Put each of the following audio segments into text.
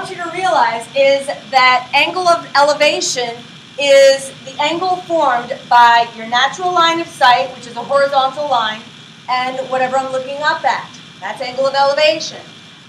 want you to realize is that angle of elevation is the angle formed by your natural line of sight, which is a horizontal line, and whatever I'm looking up at. That's angle of elevation.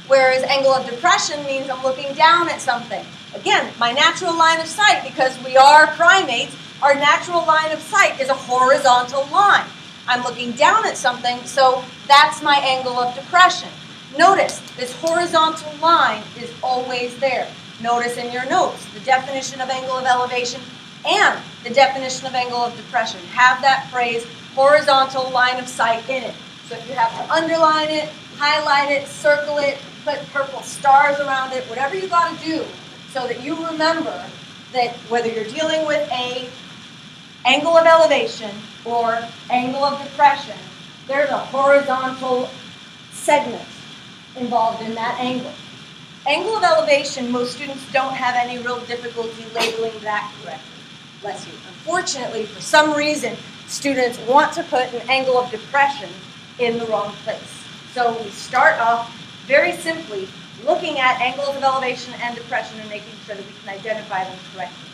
Whereas angle of depression means I'm looking down at something. Again, my natural line of sight, because we are primates, our natural line of sight is a horizontal line. I'm looking down at something, so that's my angle of depression. Notice, this horizontal line is always there. Notice in your notes, the definition of angle of elevation and the definition of angle of depression. Have that phrase, horizontal line of sight, in it. So if you have to underline it, highlight it, circle it, put purple stars around it, whatever you got to do so that you remember that whether you're dealing with a angle of elevation or angle of depression, there's a horizontal segment involved in that angle. Angle of elevation, most students don't have any real difficulty labeling that correctly. Bless you. Unfortunately, for some reason, students want to put an angle of depression in the wrong place. So we start off very simply looking at angles of elevation and depression and making sure that we can identify them correctly.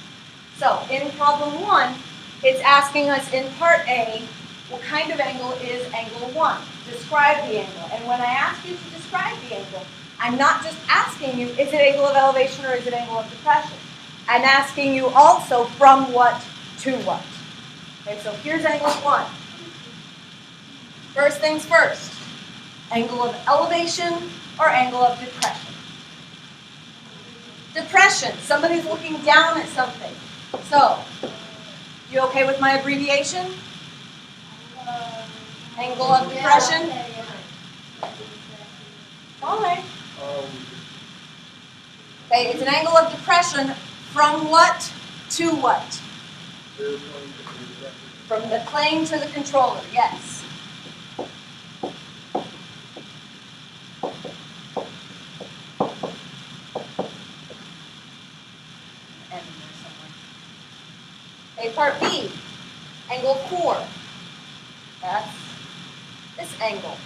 So in problem 1, it's asking us in part A, what kind of angle is angle 1? Describe the angle. And when I ask you to describe the angle, I'm not just asking you, is it angle of elevation or is it angle of depression? I'm asking you also from what to what. Okay, so here's angle 1. First things first, angle of elevation or angle of depression? Depression, somebody's looking down at something. So, you okay with my abbreviation? Angle of depression? All right. Okay, it's an angle of depression from what to what? From the plane to the controller, yes. Okay, part B, angle 4. That's this angle.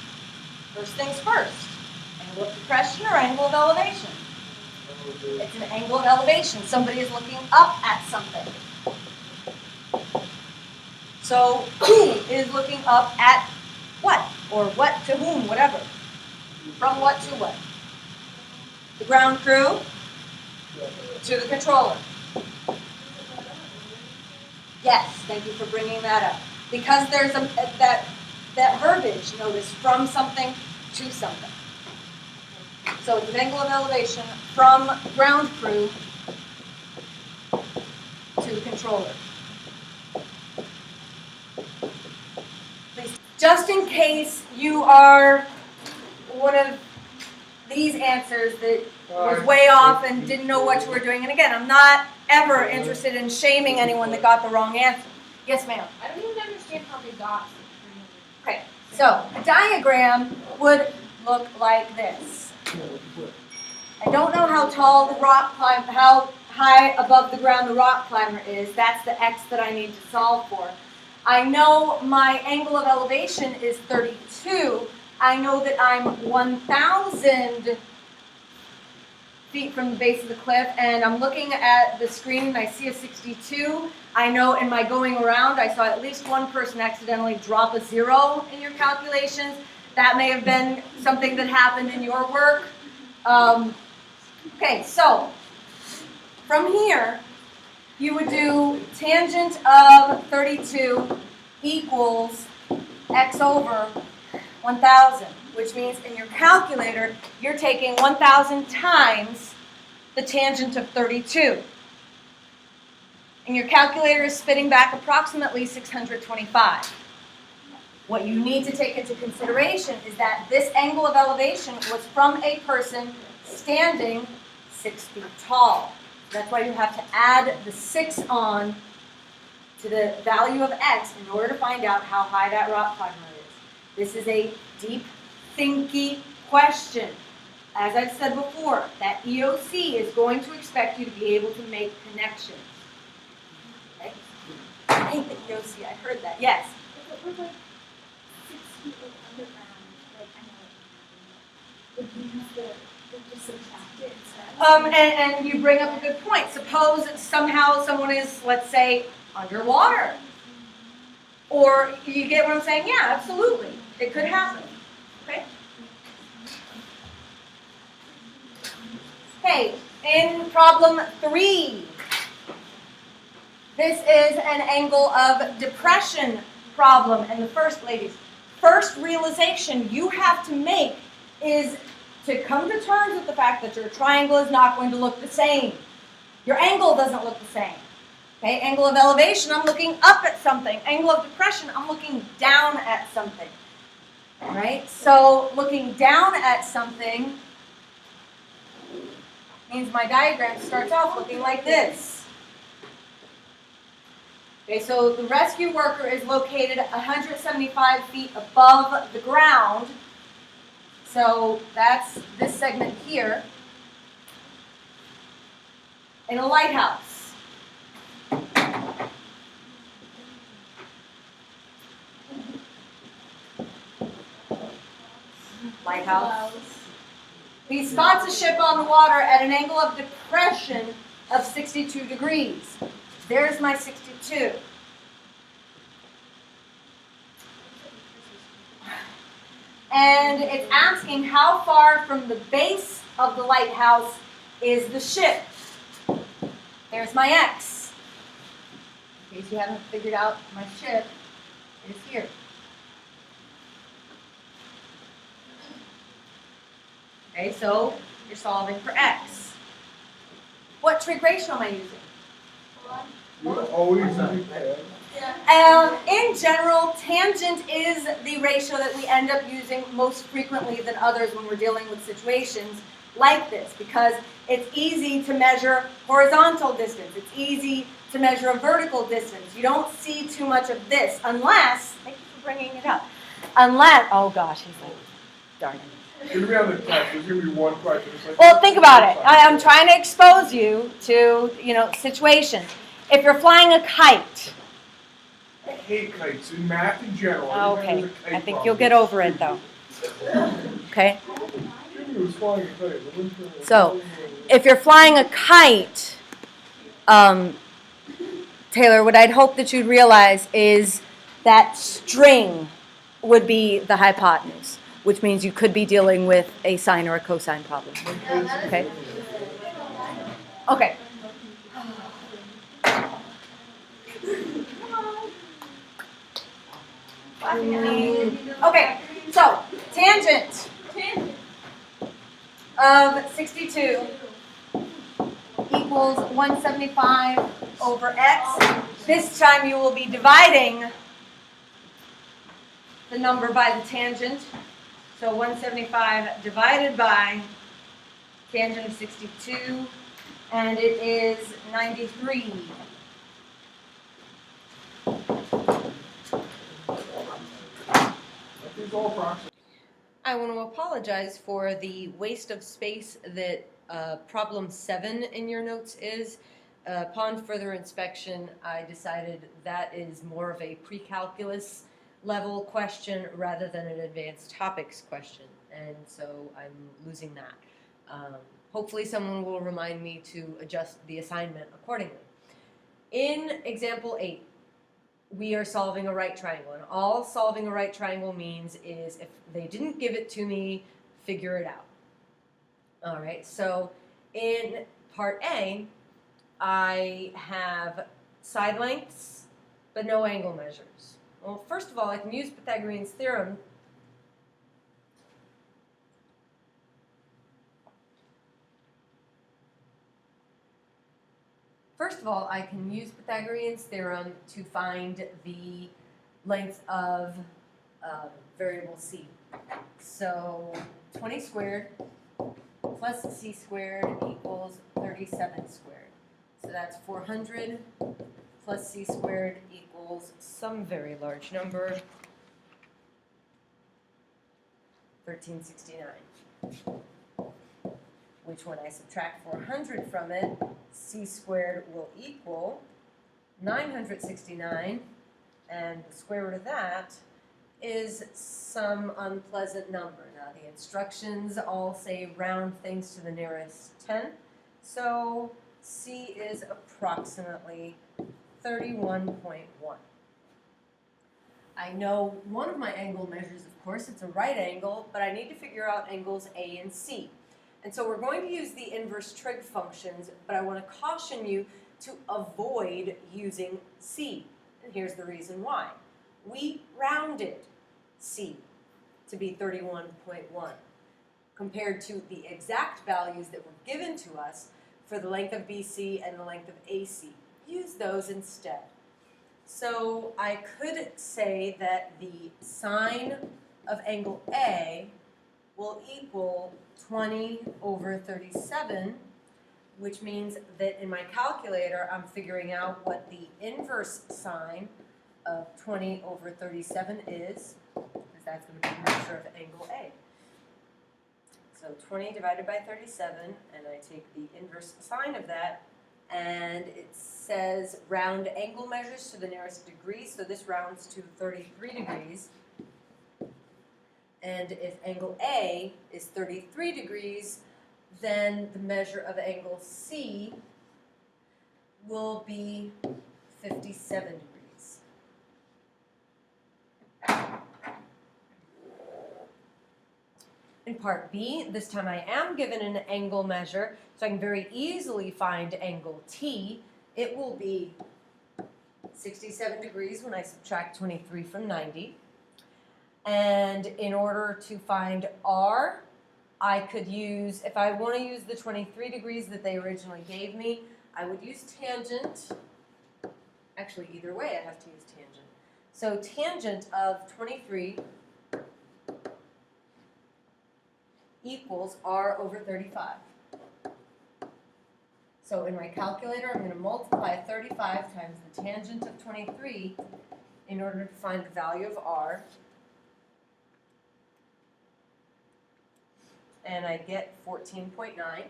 First things first, angle of depression or angle of elevation? It's an angle of elevation. Somebody is looking up at something. So who is looking up at what? Or what to whom, whatever. From what to what? The ground crew to the controller. Yes, thank you for bringing that up. Because there's that verbiage, notice, from something to something. So it's an angle of elevation from ground crew to the controller. Please, just in case you are one of these answers that was way off and didn't know what you were doing. And again, I'm not ever interested in shaming anyone that got the wrong answer. Yes, ma'am? I don't even understand how they got. Okay, so a diagram would look like this. I don't know how tall the rock climber, how high above the ground the rock climber is. That's the X that I need to solve for. I know my angle of elevation is 32. I know that I'm 1,000 feet from the base of the cliff, and I'm looking at the screen and I see a 62. I know in my going around, I saw at least one person accidentally drop a 0 in your calculations. That may have been something that happened in your work. Okay, so from here, you would do tangent of 32 equals x over 1,000, which means in your calculator, you're taking 1,000 times the tangent of 32. And your calculator is spitting back approximately 625. What you need to take into consideration is that this angle of elevation was from a person standing 6 feet tall. That's why you have to add the 6 on to the value of x in order to find out how high that rock climber is. This is a deep, thinky question. As I've said before, that EOC is going to expect you to be able to make connections. Okay? I hate the EOC, I heard that. Yes? If it was like 6 feet underground, like I know, would you use the And you bring up a good point. Suppose somehow someone is, let's say, underwater. Or you get what I'm saying? Yeah, absolutely. It could happen. Okay? Okay, in problem 3, this is an angle of depression problem. And the first realization you have to make is to come to terms with the fact that your triangle is not going to look the same. Your angle doesn't look the same. Okay, angle of elevation, I'm looking up at something. Angle of depression, I'm looking down at something. All right, so looking down at something means my diagram starts off looking like this. Okay, so the rescue worker is located 175 feet above the ground. So that's this segment here in a lighthouse. Lighthouse. He spots a ship on the water at an angle of depression of 62 degrees. There's my 62. And it's asking how far from the base of the lighthouse is the ship. There's my X. In case you haven't figured out my ship, it is here. Okay, so you're solving for X. What trig ratio am I using? Always. In general, tangent is the ratio that we end up using most frequently than others when we're dealing with situations like this, because it's easy to measure horizontal distance. It's easy to measure a vertical distance. You don't see too much of this unless, thank you for bringing it up, oh gosh, he's like, darn it. It's going to be on the test. There's going to be one question. Well, think about it. I'm trying to expose you to, situations. If you're flying a kite. I hate kites in math in general. Okay, I think you'll get over it though. Okay? So, if you're flying a kite, Taylor, what I'd hope that you'd realize is that string would be the hypotenuse, which means you could be dealing with a sine or a cosine problem. Okay? Okay. Okay, so tangent of 62 equals 175 over x. This time you will be dividing the number by the tangent. So 175 divided by tangent of 62, and it is 93. I want to apologize for the waste of space that problem 7 in your notes is. Upon further inspection, I decided that is more of a pre-calculus level question rather than an advanced topics question, and so I'm losing that. Hopefully someone will remind me to adjust the assignment accordingly. In example 8, we are solving a right triangle, and all solving a right triangle means is if they didn't give it to me, figure it out. All right, so in part A, I have side lengths, but no angle measures. Well, first of all, I can use Pythagorean's theorem to find the length of variable c. So 20 squared plus c squared equals 37 squared. So that's 400 plus c squared equals some very large number, 1369. Which when I subtract 400 from it, c squared will equal 969, and the square root of that is some unpleasant number. Now The instructions all say round things to the nearest 10. So C is approximately 31.1. I know one of my angle measures, of course, it's a right angle, but I need to figure out angles A and C. And so we're going to use the inverse trig functions, but I want to caution you to avoid using C. And here's the reason why. We rounded C to be 31.1 compared to the exact values that were given to us for the length of BC and the length of AC. Use those instead. So I could say that the sine of angle A will equal 20 over 37, which means that in my calculator I'm figuring out what the inverse sine of 20 over 37 is, because that's going to be the measure of angle A. So 20 divided by 37, and I take the inverse sine of that, and it says round angle measures to the nearest degree, so this rounds to 33 degrees. And if angle A is 33 degrees, then the measure of angle C will be 57 degrees. In part B, this time I am given an angle measure, so I can very easily find angle T. It will be 67 degrees when I subtract 23 from 90. And in order to find R, I could use, if I want to use the 23 degrees that they originally gave me, I would use tangent. Actually, either way I have to use tangent. So tangent of 23 equals R over 35. So in my calculator, I'm going to multiply 35 times the tangent of 23 in order to find the value of R. And I get 14.9.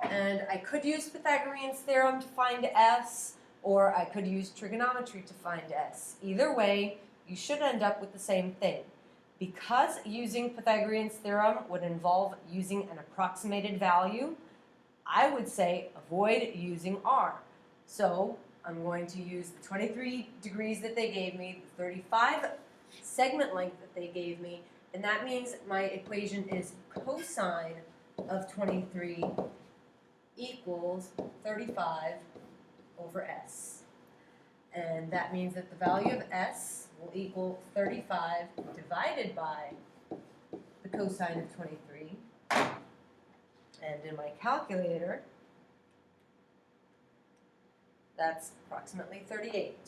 And I could use Pythagorean's theorem to find S, or I could use trigonometry to find S. Either way, you should end up with the same thing. Because using Pythagorean's theorem would involve using an approximated value, I would say avoid using R. So I'm going to use the 23 degrees that they gave me, the 35 segment length that they gave me, and that means my equation is cosine of 23 equals 35 over S. And that means that the value of S will equal 35 divided by the cosine of 23. And in my calculator, that's approximately 38.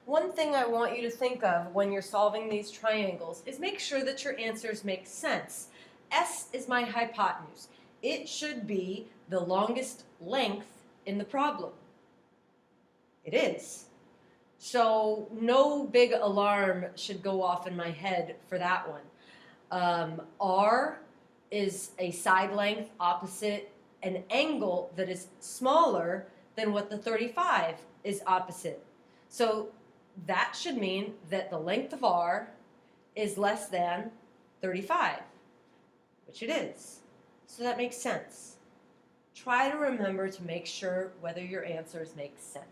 One thing I want you to think of when you're solving these triangles is make sure that your answers make sense. S is my hypotenuse. It should be the longest length in the problem. It is. So no big alarm should go off in my head for that one. R is a side length opposite an angle that is smaller than what the 35 is opposite. So that should mean that the length of R is less than 35, which it is. So that makes sense. Try to remember to make sure whether your answers make sense.